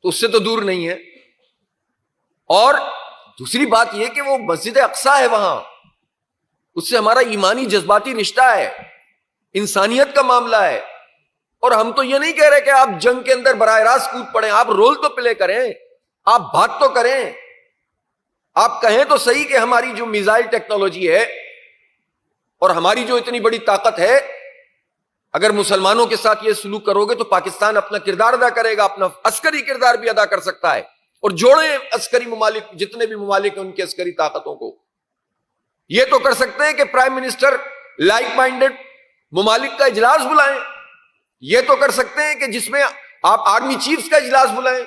تو اس سے تو دور نہیں ہے. اور دوسری بات یہ کہ وہ مسجد اقصیٰ ہے وہاں، اس سے ہمارا ایمانی جذباتی رشتہ ہے، انسانیت کا معاملہ ہے. اور ہم تو یہ نہیں کہہ رہے کہ آپ جنگ کے اندر براہ راست کود پڑیں، آپ رول تو پلے کریں، آپ بات تو کریں، آپ کہیں تو صحیح کہ ہماری جو میزائل ٹیکنالوجی ہے اور ہماری جو اتنی بڑی طاقت ہے، اگر مسلمانوں کے ساتھ یہ سلوک کرو گے تو پاکستان اپنا کردار ادا کرے گا، اپنا عسکری کردار بھی ادا کر سکتا ہے. اور جوڑیں عسکری ممالک، جتنے بھی ممالک ہیں ان کی عسکری طاقتوں کو. یہ تو کر سکتے ہیں کہ پرائم منسٹر لائک مائنڈڈ ممالک کا اجلاس بلائیں، یہ تو کر سکتے ہیں کہ جس میں آپ آرمی چیفز کا اجلاس بلائیں.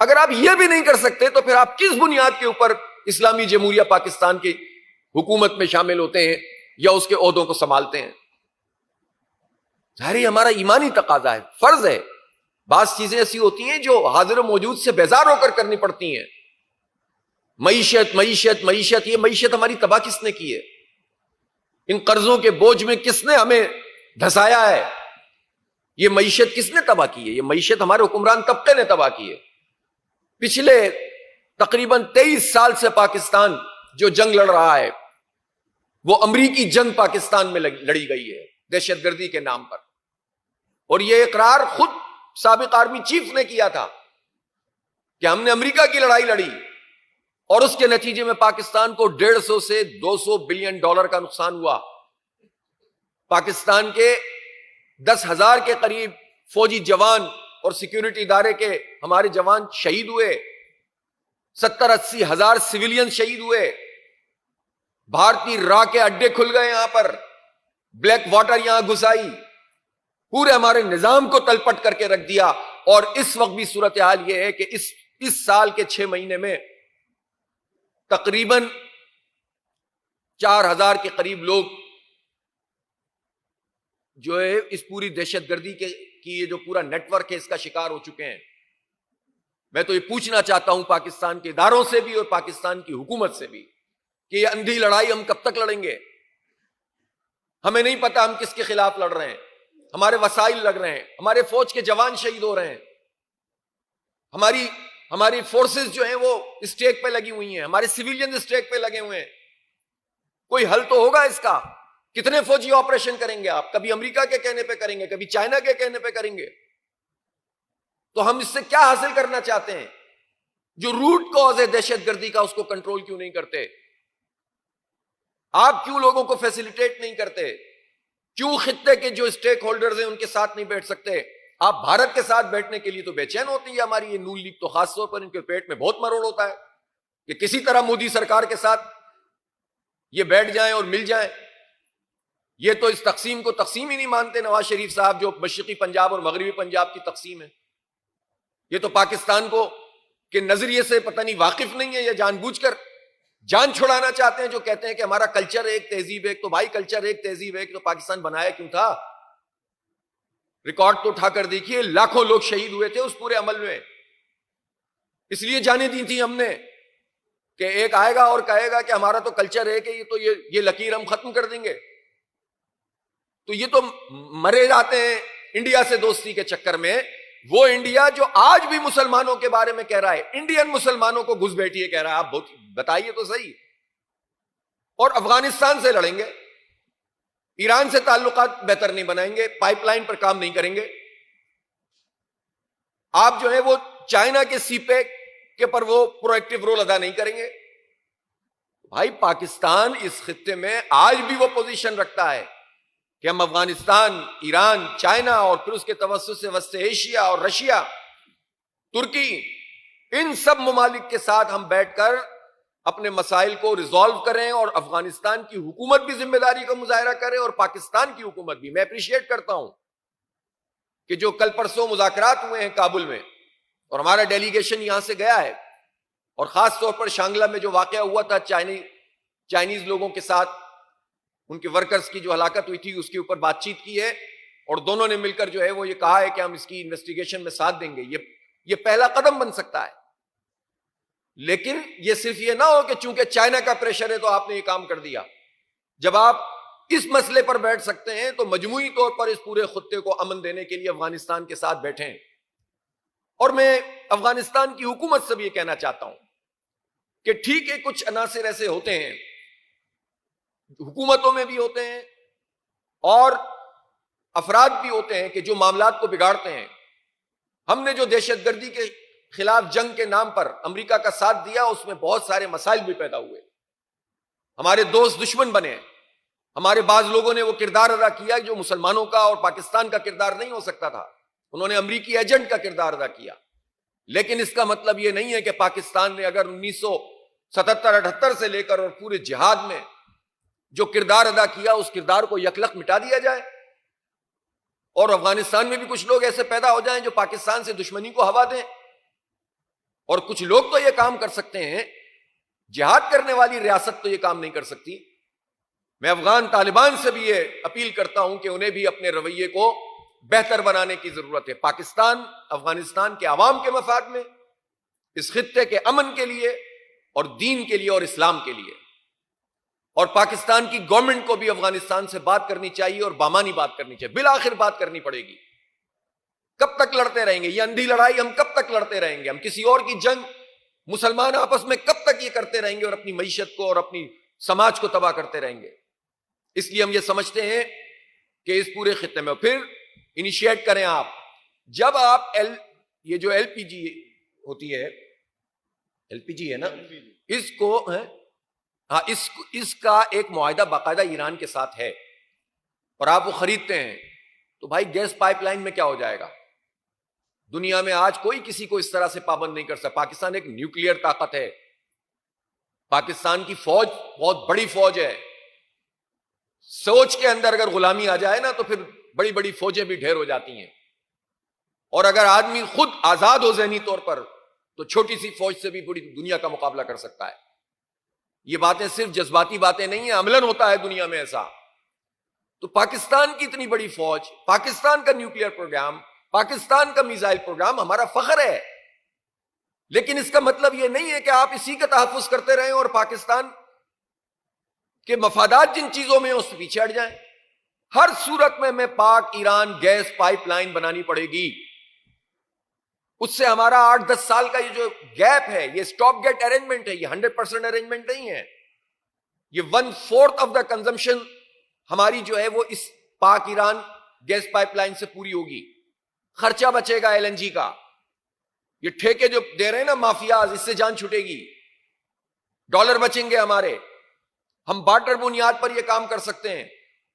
اگر آپ یہ بھی نہیں کر سکتے تو پھر آپ کس بنیاد کے اوپر اسلامی جمہوریہ پاکستان کی حکومت میں شامل ہوتے ہیں یا اس کے عہدوں کو سنبھالتے ہیں؟ ظاہر ہمارا ایمانی تقاضا ہے، فرض ہے. بعض چیزیں ایسی ہوتی ہیں جو حاضر و موجود سے بیزار ہو کر کرنی پڑتی ہیں. معیشت معیشت معیشت، یہ معیشت ہماری تباہ کس نے کی ہے؟ ان قرضوں کے بوجھ میں کس نے ہمیں دھسایا ہے؟ یہ معیشت کس نے تباہ کی ہے؟ یہ معیشت ہمارے حکمران طبقے نے تباہ کی ہے. پچھلے تقریباً 23 سال سے پاکستان جو جنگ لڑ رہا ہے وہ امریکی جنگ پاکستان میں لڑی گئی ہے دہشت گردی کے نام پر. اور یہ اقرار خود سابق آرمی چیف نے کیا تھا کہ ہم نے امریکہ کی لڑائی لڑی اور اس کے نتیجے میں پاکستان کو 150 سے 200 بلین ڈالر کا نقصان ہوا. پاکستان کے 10,000 کے قریب فوجی جوان اور سیکیورٹی ادارے کے ہمارے جوان شہید ہوئے، 70-80 ہزار سویلین شہید ہوئے. بھارتی راہ کے اڈے کھل گئے، یہاں پر بلیک واٹر یہاں گھسائی، پورے ہمارے نظام کو تلپٹ کر کے رکھ دیا. اور اس وقت بھی صورتحال یہ ہے کہ اس سال کے 6 مہینے میں تقریباً 4,000 کے قریب لوگ جو ہے اس پوری دہشت گردی کی یہ جو پورا نیٹ ورک ہے اس کا شکار ہو چکے ہیں. میں تو یہ پوچھنا چاہتا ہوں پاکستان کے اداروں سے بھی اور پاکستان کی حکومت سے بھی کہ یہ اندھی لڑائی ہم کب تک لڑیں گے؟ ہمیں نہیں پتا ہم کس کے خلاف لڑ رہے ہیں، ہمارے وسائل لگ رہے ہیں، ہمارے فوج کے جوان شہید ہو رہے ہیں، ہماری فورسز جو ہیں وہ اسٹیک پہ لگی ہوئی ہیں، ہمارے سیویلین اسٹیک پہ لگے ہوئے ہیں. کوئی حل تو ہوگا اس کا. کتنے فوجی آپریشن کریں گے آپ؟ کبھی امریکہ کے کہنے پہ کریں گے، کبھی چائنا کے کہنے پہ کریں گے. تو ہم اس سے کیا حاصل کرنا چاہتے ہیں؟ جو روٹ کاز ہے دہشت گردی کا اس کو کنٹرول کیوں نہیں کرتے؟ آپ کیوں لوگوں کو فیسیلیٹیٹ نہیں کرتے؟ کیوں خطے کے جو اسٹیک ہولڈرز ہیں ان کے ساتھ نہیں بیٹھ سکتے؟ آپ بھارت کے ساتھ بیٹھنے کے لیے تو بے چین ہوتی ہے ہماری یہ نون لیگ، تو خاص طور پر ان کے پیٹ میں بہت مروڑ ہوتا ہے کہ کسی طرح مودی سرکار کے ساتھ یہ بیٹھ جائیں اور مل جائیں. یہ تو اس تقسیم کو تقسیم ہی نہیں مانتے نواز شریف صاحب، جو مشرقی پنجاب اور مغربی پنجاب کی تقسیم ہے. یہ تو پاکستان کو کے نظریے سے پتہ نہیں واقف نہیں ہے یا جان بوجھ کر جان چھڑانا چاہتے ہیں، جو کہتے ہیں کہ ہمارا کلچر ایک تہذیب ایک. تو بھائی کلچر ایک تہذیب ایک تو پاکستان بنایا کیوں تھا؟ ریکارڈ تو اٹھا کر دیکھیے، لاکھوں لوگ شہید ہوئے تھے اس پورے عمل میں. اس لیے جانے دی تھی ہم نے کہ ایک آئے گا اور کہے گا کہ ہمارا تو کلچر ہے کہ یہ لکیر ہم ختم کر دیں گے. تو یہ تو مرے جاتے ہیں انڈیا سے دوستی کے چکر میں. وہ انڈیا جو آج بھی مسلمانوں کے بارے میں کہہ رہا ہے، انڈین مسلمانوں کو گھس بیٹھیے کہہ رہا ہے. آپ بتائیے تو صحیح. اور افغانستان سے لڑیں گے، ایران سے تعلقات بہتر نہیں بنائیں گے، پائپ لائن پر کام نہیں کریں گے. آپ جو ہے وہ چائنا کے سی پیک کے پر وہ پروایکٹیو رول ادا نہیں کریں گے. بھائی پاکستان اس خطے میں آج بھی وہ پوزیشن رکھتا ہے کہ ہم افغانستان، ایران، چائنا اور پھر اس کے توسط سے وسط ایشیا اور رشیا، ترکی، ان سب ممالک کے ساتھ ہم بیٹھ کر اپنے مسائل کو ریزالو کریں اور افغانستان کی حکومت بھی ذمہ داری کا مظاہرہ کرے اور پاکستان کی حکومت بھی. میں اپریشیٹ کرتا ہوں کہ جو کل پرسوں مذاکرات ہوئے ہیں کابل میں اور ہمارا ڈیلیگیشن یہاں سے گیا ہے، اور خاص طور پر شانگلہ میں جو واقعہ ہوا تھا چائنیز لوگوں کے ساتھ، ان کے ورکرز کی جو ہلاکت ہوئی تھی اس کے اوپر بات چیت کی ہے اور دونوں نے مل کر جو ہے وہ یہ کہا ہے کہ ہم اس کی انویسٹیگیشن میں ساتھ دیں گے. یہ پہلا قدم بن سکتا ہے. لیکن یہ صرف یہ نہ ہو کہ چونکہ چائنا کا پریشر ہے تو آپ نے یہ کام کر دیا. جب آپ اس مسئلے پر بیٹھ سکتے ہیں تو مجموعی طور پر اس پورے خطے کو امن دینے کے لیے افغانستان کے ساتھ بیٹھیں. اور میں افغانستان کی حکومت سے بھی یہ کہنا چاہتا ہوں کہ ٹھیک ہے کچھ عناصر ایسے ہوتے ہیں، حکومتوں میں بھی ہوتے ہیں اور افراد بھی ہوتے ہیں کہ جو معاملات کو بگاڑتے ہیں. ہم نے جو دہشت گردی کے خلاف جنگ کے نام پر امریکہ کا ساتھ دیا، اس میں بہت سارے مسائل بھی پیدا ہوئے، ہمارے دوست دشمن بنے، ہمارے بعض لوگوں نے وہ کردار ادا کیا جو مسلمانوں کا اور پاکستان کا کردار نہیں ہو سکتا تھا، انہوں نے امریکی ایجنٹ کا کردار ادا کیا. لیکن اس کا مطلب یہ نہیں ہے کہ پاکستان نے اگر 1977-78 سے لے کر اور پورے جہاد میں جو کردار ادا کیا اس کردار کو یکلخت مٹا دیا جائے، اور افغانستان میں بھی کچھ لوگ ایسے پیدا ہو جائیں جو پاکستان سے دشمنی کو ہوا دیں. اور کچھ لوگ تو یہ کام کر سکتے ہیں، جہاد کرنے والی ریاست تو یہ کام نہیں کر سکتی. میں افغان طالبان سے بھی یہ اپیل کرتا ہوں کہ انہیں بھی اپنے رویے کو بہتر بنانے کی ضرورت ہے، پاکستان افغانستان کے عوام کے مفاد میں، اس خطے کے امن کے لیے اور دین کے لیے اور اسلام کے لیے. اور پاکستان کی گورنمنٹ کو بھی افغانستان سے بات کرنی چاہیے اور بامانی بات کرنی چاہیے، بالآخر بات کرنی پڑے گی. کب تک لڑتے رہیں گے؟ یہ اندھی لڑائی ہم کب تک لڑتے رہیں گے؟ ہم کسی اور کی جنگ مسلمان آپس میں کب تک یہ کرتے رہیں گے اور اپنی معیشت کو اور اپنی سماج کو تباہ کرتے رہیں گے؟ اس لیے ہم یہ سمجھتے ہیں کہ اس پورے خطے میں پھر انیشیٹ کریں آپ. جب آپ یہ جو ایل پی جی ہوتی ہے، ایل پی جی ہے نا، اس کو ہاں اس کا ایک معاہدہ باقاعدہ ایران کے ساتھ ہے اور آپ وہ خریدتے ہیں، تو بھائی گیس پائپ لائن میں کیا ہو جائے گا؟ دنیا میں آج کوئی کسی کو اس طرح سے پابند نہیں کر سکتا. پاکستان ایک نیوکلیئر طاقت ہے، پاکستان کی فوج بہت بڑی فوج ہے. سوچ کے اندر اگر غلامی آ جائے نا تو پھر بڑی بڑی فوجیں بھی ڈھیر ہو جاتی ہیں، اور اگر آدمی خود آزاد ہو ذہنی طور پر تو چھوٹی سی فوج سے بھی بڑی دنیا کا مقابلہ کر سکتا ہے. یہ باتیں صرف جذباتی باتیں نہیں ہیں، عملاً ہوتا ہے دنیا میں ایسا. تو پاکستان کی اتنی بڑی فوج، پاکستان کا نیوکلیئر پروگرام، پاکستان کا میزائل پروگرام ہمارا فخر ہے. لیکن اس کا مطلب یہ نہیں ہے کہ آپ اسی کا تحفظ کرتے رہیں اور پاکستان کے مفادات جن چیزوں میں اس سے پیچھے ہٹ جائیں. ہر صورت میں ہمیں پاک ایران گیس پائپ لائن بنانی پڑے گی. اس سے ہمارا 8-10 سال کا یہ جو گیپ ہے، یہ سٹاپ گیٹ ارینجمنٹ ہے، یہ 100% ارینجمنٹ نہیں ہے. یہ 1/4 آف دا کنزمپشن ہماری جو ہے وہ اس پاک ایران گیس پائپ لائن سے پوری ہوگی. خرچہ بچے گا ایل این جی کا، یہ ٹھیکے جو دے رہے ہیں نا مافیاز، اس سے جان چھوٹے گی، ڈالر بچیں گے ہمارے. ہم بارٹر بنیاد پر یہ کام کر سکتے ہیں،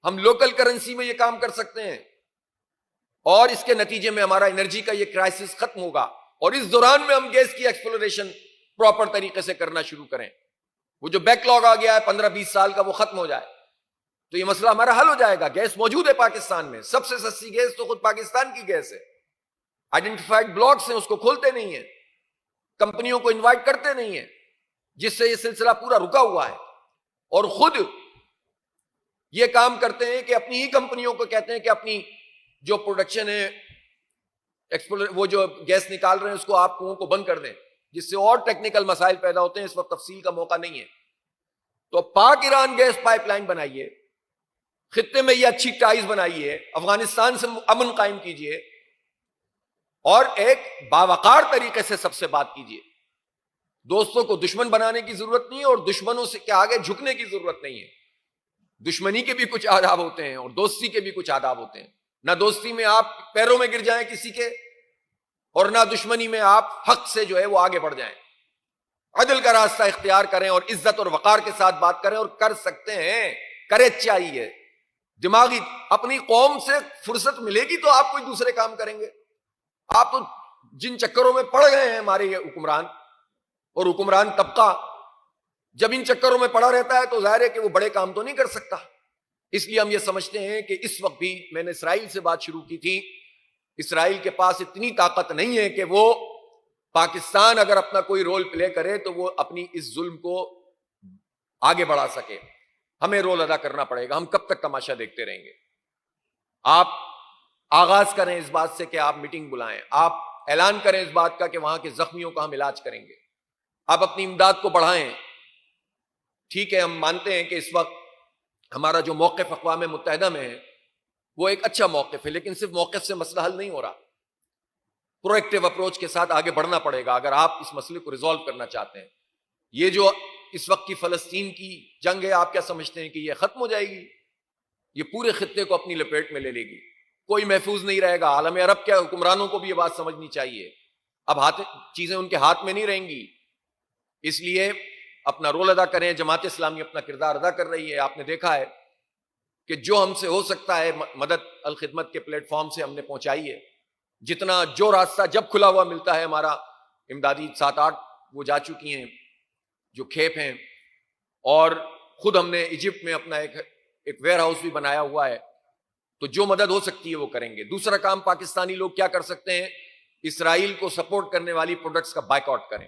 ہم لوکل کرنسی میں یہ کام کر سکتے ہیں، اور اس کے نتیجے میں ہمارا انرجی کا یہ کرائسس ختم ہوگا. اور اس دوران میں ہم گیس کی ایکسپلوریشن پراپر طریقے سے کرنا شروع کریں. وہ جو بیک لاگ آ گیا ہے 15-20 سال کا، وہ ختم ہو جائے تو یہ مسئلہ ہمارا حل ہو جائے گا. گیس موجود ہے پاکستان میں، سب سے سستی گیس تو خود پاکستان کی گیس ہے. آئیڈینٹیفائڈ بلاکس ہیں، اس کو کھولتے نہیں ہیں، کمپنیوں کو انوائٹ کرتے نہیں ہیں، جس سے یہ سلسلہ پورا رکا ہوا ہے. اور خود یہ کام کرتے ہیں کہ اپنی ہی کمپنیوں کو کہتے ہیں کہ اپنی جو پروڈکشن ہے، وہ جو گیس نکال رہے ہیں اس کو آپ کنوؤں کو بند کر دیں، جس سے اور ٹیکنیکل مسائل پیدا ہوتے ہیں. اس وقت تفصیل کا موقع نہیں ہے. تو پاک ایران گیس پائپ لائن بنائیے، خطے میں یہ اچھی ٹائز بنائیے، افغانستان سے امن قائم کیجیے، اور ایک باوقار طریقے سے سب سے بات کیجیے. دوستوں کو دشمن بنانے کی ضرورت نہیں ہے اور دشمنوں سے کے آگے جھکنے کی ضرورت نہیں ہے. دشمنی کے بھی کچھ آداب ہوتے ہیں اور دوستی کے بھی کچھ آداب ہوتے ہیں. نہ دوستی میں آپ پیروں میں گر جائیں کسی کے، اور نہ دشمنی میں آپ حق سے جو ہے وہ آگے بڑھ جائیں. عدل کا راستہ اختیار کریں اور عزت اور وقار کے ساتھ بات کریں، اور کر سکتے ہیں، کریج چاہیے. دماغی اپنی قوم سے فرصت ملے گی تو آپ کوئی دوسرے کام کریں گے. آپ تو جن چکروں میں پڑ گئے ہیں ہمارے یہ حکمران اور حکمران طبقہ، جب ان چکروں میں پڑا رہتا ہے تو ظاہر ہے کہ وہ بڑے کام تو نہیں کر سکتا. اس لیے ہم یہ سمجھتے ہیں کہ اس وقت بھی، میں نے اسرائیل سے بات شروع کی تھی، اسرائیل کے پاس اتنی طاقت نہیں ہے کہ وہ پاکستان اگر اپنا کوئی رول پلے کرے تو وہ اپنی اس ظلم کو آگے بڑھا سکے. ہمیں رول ادا کرنا پڑے گا. ہم کب تک تماشا دیکھتے رہیں گے؟ آپ آغاز کریں اس بات سے کہ آپ میٹنگ بلائیں، آپ اعلان کریں اس بات کا کہ وہاں کے زخمیوں کا ہم علاج کریں گے. آپ اپنی امداد کو بڑھائیں. ٹھیک ہے، ہم مانتے ہیں کہ اس وقت ہمارا جو موقف اقوام متحدہ میں ہے وہ ایک اچھا موقف ہے، لیکن صرف موقف سے مسئلہ حل نہیں ہو رہا. پرو ایکٹیو اپروچ کے ساتھ آگے بڑھنا پڑے گا اگر آپ اس مسئلے کو ریزالو کرنا چاہتے ہیں. یہ جو اس وقت کی فلسطین کی جنگ ہے، آپ کیا سمجھتے ہیں کہ یہ ختم ہو جائے گی؟ یہ پورے خطے کو اپنی لپیٹ میں لے لے گی، کوئی محفوظ نہیں رہے گا. عالم عرب کے حکمرانوں کو بھی یہ بات سمجھنی چاہیے. اب چیزیں ان کے ہاتھ میں نہیں رہیں گی، اس لیے اپنا رول ادا کریں. جماعت اسلامی اپنا کردار ادا کر رہی ہے. آپ نے دیکھا ہے کہ جو ہم سے ہو سکتا ہے مدد الخدمت کے پلیٹ فارم سے ہم نے پہنچائی ہے. جتنا جو راستہ جب کھلا ہوا ملتا ہے، ہمارا امدادی 7-8 وہ جا چکی ہیں جو کھیپ ہیں، اور خود ہم نے ایجپٹ میں اپنا ایک ویئر ہاؤس بھی بنایا ہوا ہے. تو جو مدد ہو سکتی ہے وہ کریں گے. دوسرا کام پاکستانی لوگ کیا کر سکتے ہیں؟ اسرائیل کو سپورٹ کرنے والی پروڈکٹس کا بائیک آؤٹ کریں،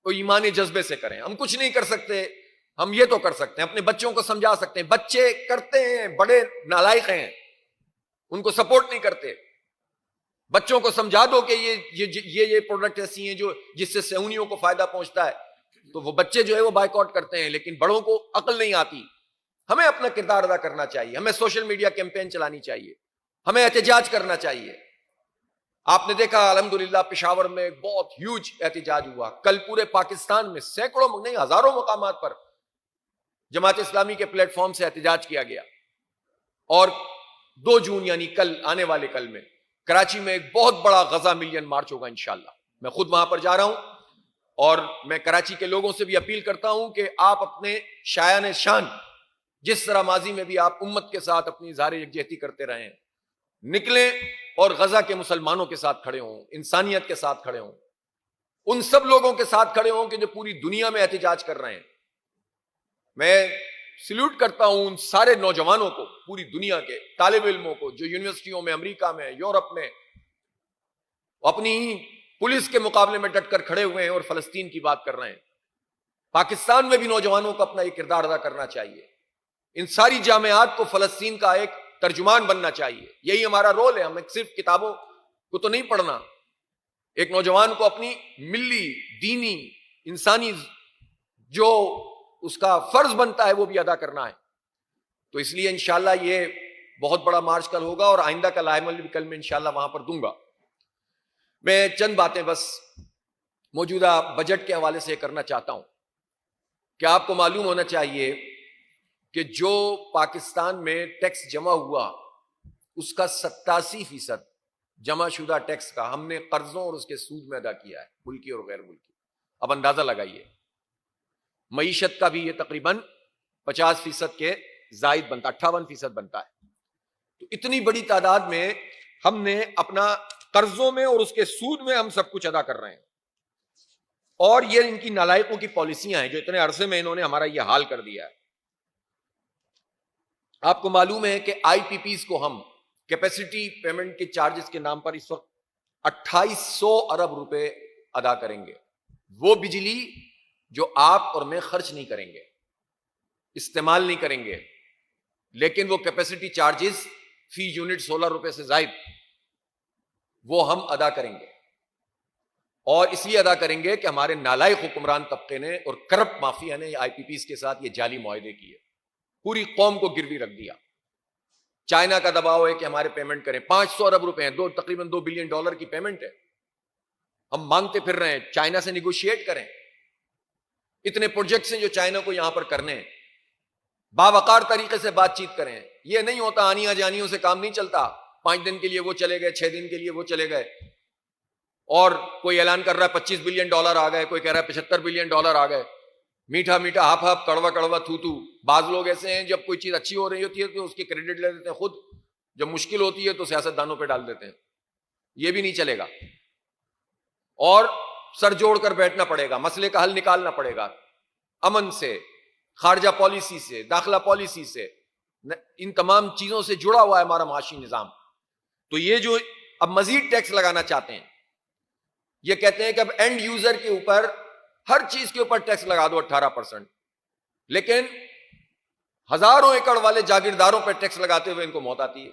تو ایمانی جذبے سے کریں. ہم کچھ نہیں کر سکتے، ہم یہ تو کر سکتے ہیں، اپنے بچوں کو سمجھا سکتے ہیں. بچے کرتے ہیں، بڑے نالائق ہیں، ان کو سپورٹ نہیں کرتے. بچوں کو سمجھا دو کہ یہ پروڈکٹ ایسی ہیں جو جس سے صہیونیوں کو فائدہ پہنچتا ہے، تو وہ بچے جو ہے وہ بائیک آؤٹ کرتے ہیں. لیکن بڑوں کو عقل نہیں آتی. ہمیں اپنا کردار ادا کرنا چاہیے، ہمیں سوشل میڈیا کیمپین چلانی چاہیے، ہمیں احتجاج کرنا چاہیے. آپ نے دیکھا الحمدللہ پشاور میں بہت ہیوج احتجاج ہوا. کل پورے پاکستان میں سینکڑوں نہیں ہزاروں مقامات پر جماعت اسلامی کے پلیٹ فارم سے احتجاج کیا گیا. اور 2 جون یعنی کل آنے والے کل میں کراچی میں ایک بہت بڑا غزہ ملین مارچ ہوگا انشاءاللہ. میں خود وہاں پر جا رہا ہوں، اور میں کراچی کے لوگوں سے بھی اپیل کرتا ہوں کہ آپ اپنے شایان شان، جس طرح ماضی میں بھی آپ امت کے ساتھ اپنی اظہار یکجہتی کرتے رہے ہیں، نکلیں اور غزہ کے مسلمانوں کے ساتھ کھڑے ہوں، انسانیت کے ساتھ کھڑے ہوں، ان سب لوگوں کے ساتھ کھڑے ہوں کہ جو پوری دنیا میں احتجاج کر رہے ہیں. میں سلیوٹ کرتا ہوں ان سارے نوجوانوں کو، پوری دنیا کے طالب علموں کو جو یونیورسٹیوں میں، امریکہ میں، یورپ میں اپنی پولیس کے مقابلے میں ڈٹ کر کھڑے ہوئے ہیں اور فلسطین کی بات کر رہے ہیں. پاکستان میں بھی نوجوانوں کو اپنا یہ کردار ادا کرنا چاہیے. ان ساری جامعات کو فلسطین کا ایک ترجمان بننا چاہیے. یہی ہمارا رول ہے. ہمیں صرف کتابوں کو تو نہیں پڑھنا، ایک نوجوان کو اپنی ملی، دینی، انسانی جو اس کا فرض بنتا ہے وہ بھی ادا کرنا ہے. تو اس لیے انشاءاللہ یہ بہت بڑا مارچ کل ہوگا، اور آئندہ کا لائحہ عمل بھی کل میں انشاءاللہ وہاں پر دوں گا. میں چند باتیں بس موجودہ بجٹ کے حوالے سے کرنا چاہتا ہوں کہ آپ کو معلوم ہونا چاہیے کہ جو پاکستان میں ٹیکس جمع ہوا اس کا 87% جمع شدہ ٹیکس کا ہم نے قرضوں اور اس کے سود میں ادا کیا ہے، ملکی اور غیر ملکی. اب اندازہ لگائیے، معیشت کا بھی یہ تقریباً 50% کے زائد بنتا، 58% بنتا ہے. تو اتنی بڑی تعداد میں ہم نے اپنا قرضوں میں اور اس کے سود میں ہم سب کچھ ادا کر رہے ہیں. اور یہ ان کی نالائقوں کی پالیسیاں ہیں جو اتنے عرصے میں انہوں نے ہمارا یہ حال کر دیا ہے. آپ کو معلوم ہے کہ آئی پی پیز کو ہم کیپیسٹی پیمنٹ کے چارجز کے نام پر اس وقت 2800 ارب روپے ادا کریں گے. وہ بجلی جو آپ اور میں خرچ نہیں کریں گے، استعمال نہیں کریں گے، لیکن وہ کیپیسٹی چارجز فی یونٹ 16 روپے سے زائد وہ ہم ادا کریں گے. اور اس لیے ادا کریں گے کہ ہمارے نالائق حکمران طبقے نے اور کرپٹ مافیا نے آئی پی پیز کے ساتھ یہ جعلی معاہدے کیے، پوری قوم کو گروی رکھ دیا. چائنا کا دباؤ ہے کہ ہمارے پیمنٹ کریں، 500 ارب روپے ہیں، تقریباً $2 بلین کی پیمنٹ ہے. ہم مانگتے پھر رہے ہیں چائنا سے نیگوشیٹ کریں. اتنے پروجیکٹس ہیں جو چائنا کو یہاں پر کرنے ہیں، باوقار طریقے سے بات چیت کریں. یہ نہیں ہوتا آنیاں جانیوں سے کام نہیں چلتا. 5 دن کے لیے وہ چلے گئے، 6 دن کے لیے وہ چلے گئے، اور کوئی اعلان کر رہا ہے $25 بلین آ گئے، کوئی کہہ رہا ہے $75 بلین آ گئے. میٹھا میٹھا ہاپ ہاپ، کڑوا کڑوا تھو تھو. بعض لوگ ایسے ہیں جب کوئی چیز اچھی ہو رہی ہوتی ہے تو اس کی کریڈٹ لے لیتے ہیں خود، جب مشکل ہوتی ہے تو سیاست دانوں پہ ڈال دیتے ہیں. یہ بھی نہیں چلے گا، اور سر جوڑ کر بیٹھنا پڑے گا، مسئلے کا حل نکالنا پڑے گا، امن سے، خارجہ پالیسی سے، داخلہ پالیسی سے. ان تمام چیزوں سے جڑا ہوا ہے ہمارا معاشی نظام. تو یہ جو اب مزید ٹیکس لگانا چاہتے ہیں، یہ کہتے ہیں کہ اب اینڈ یوزر کے اوپر ہر چیز کے اوپر ٹیکس لگا دو 18%، لیکن ہزاروں ایکڑ والے جاگیرداروں پہ ٹیکس لگاتے ہوئے ان کو موت آتی ہے،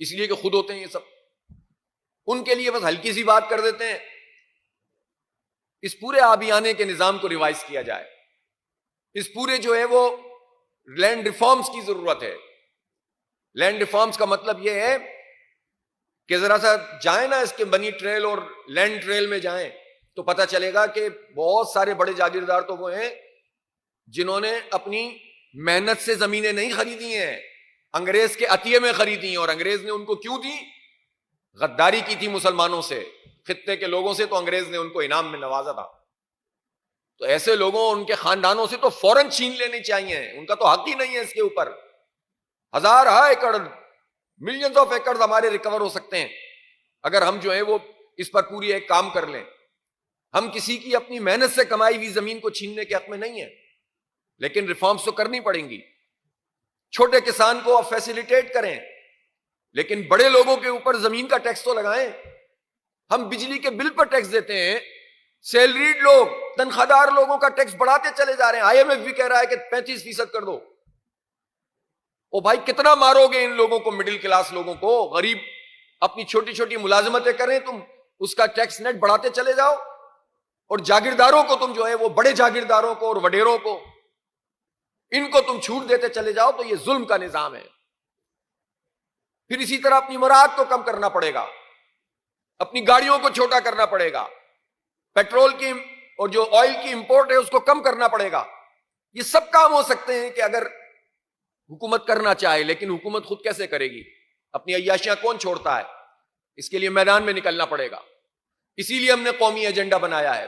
اس لیے کہ خود ہوتے ہیں یہ سب. ان کے لیے بس ہلکی سی بات کر دیتے ہیں. اس پورے آبیانے کے نظام کو ریوائز کیا جائے. اس پورے جو ہے وہ لینڈ ریفارمز کی ضرورت ہے. لینڈ ریفارمز کا مطلب یہ ہے کہ ذرا سا جائیں نا اس کے بنی ٹریل اور لینڈ ٹریل میں جائیں تو پتہ چلے گا کہ بہت سارے بڑے جاگیردار تو وہ ہیں جنہوں نے اپنی محنت سے زمینیں نہیں خریدی ہیں، انگریز کے عطیے میں خریدی ہیں. اور انگریز نے ان کو کیوں دی؟ غداری کی تھی مسلمانوں سے، خطے کے لوگوں سے، تو انگریز نے ان کو انعام میں نوازا تھا. تو ایسے لوگوں، ان کے خاندانوں سے تو فوراً چھین لینے چاہیے، ان کا تو حق ہی نہیں ہے اس کے اوپر. ہزار ایکڑ، ملینز آف ایکڑ ہمارے ریکور ہو سکتے ہیں اگر ہم جو ہے وہ اس پر پوری ایک کام کر لیں. ہم کسی کی اپنی محنت سے کمائی ہوئی زمین کو چھیننے کے حق میں نہیں ہیں، لیکن ریفارمز تو کرنی پڑیں گی. چھوٹے کسان کو آپ فیسیلیٹیٹ کریں، لیکن بڑے لوگوں کے اوپر زمین کا ٹیکس تو لگائیں. ہم بجلی کے بل پر ٹیکس دیتے ہیں، سیلریڈ لوگ، تنخواہ دار لوگوں کا ٹیکس بڑھاتے چلے جا رہے ہیں. IMF بھی کہہ رہا ہے کہ 35% کر دو. او بھائی کتنا مارو گے ان لوگوں کو، مڈل کلاس لوگوں کو؟ غریب اپنی چھوٹی چھوٹی ملازمتیں کریں، تم اس کا ٹیکس نیٹ بڑھاتے چلے جاؤ، اور جاگیرداروں کو تم جو ہے وہ بڑے جاگیرداروں کو اور وڈیروں کو، ان کو تم چھوٹ دیتے چلے جاؤ. تو یہ ظلم کا نظام ہے. پھر اسی طرح اپنی مراعات کو کم کرنا پڑے گا، اپنی گاڑیوں کو چھوٹا کرنا پڑے گا، پیٹرول کی اور جو آئل کی امپورٹ ہے اس کو کم کرنا پڑے گا. یہ سب کام ہو سکتے ہیں کہ اگر حکومت کرنا چاہے، لیکن حکومت خود کیسے کرے گی؟ اپنی عیاشیاں کون چھوڑتا ہے؟ اس کے لیے میدان میں نکلنا پڑے گا. اسی لیے ہم نے قومی ایجنڈا بنایا ہے.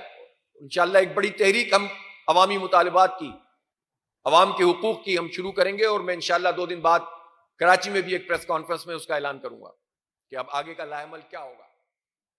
انشاءاللہ ایک بڑی تحریک ہم عوامی مطالبات کی، عوام کے حقوق کی ہم شروع کریں گے، اور میں انشاءاللہ 2 دن بعد کراچی میں بھی ایک پریس کانفرنس میں اس کا اعلان کروں گا کہ اب آگے کا لائحہ عمل کیا ہوگا.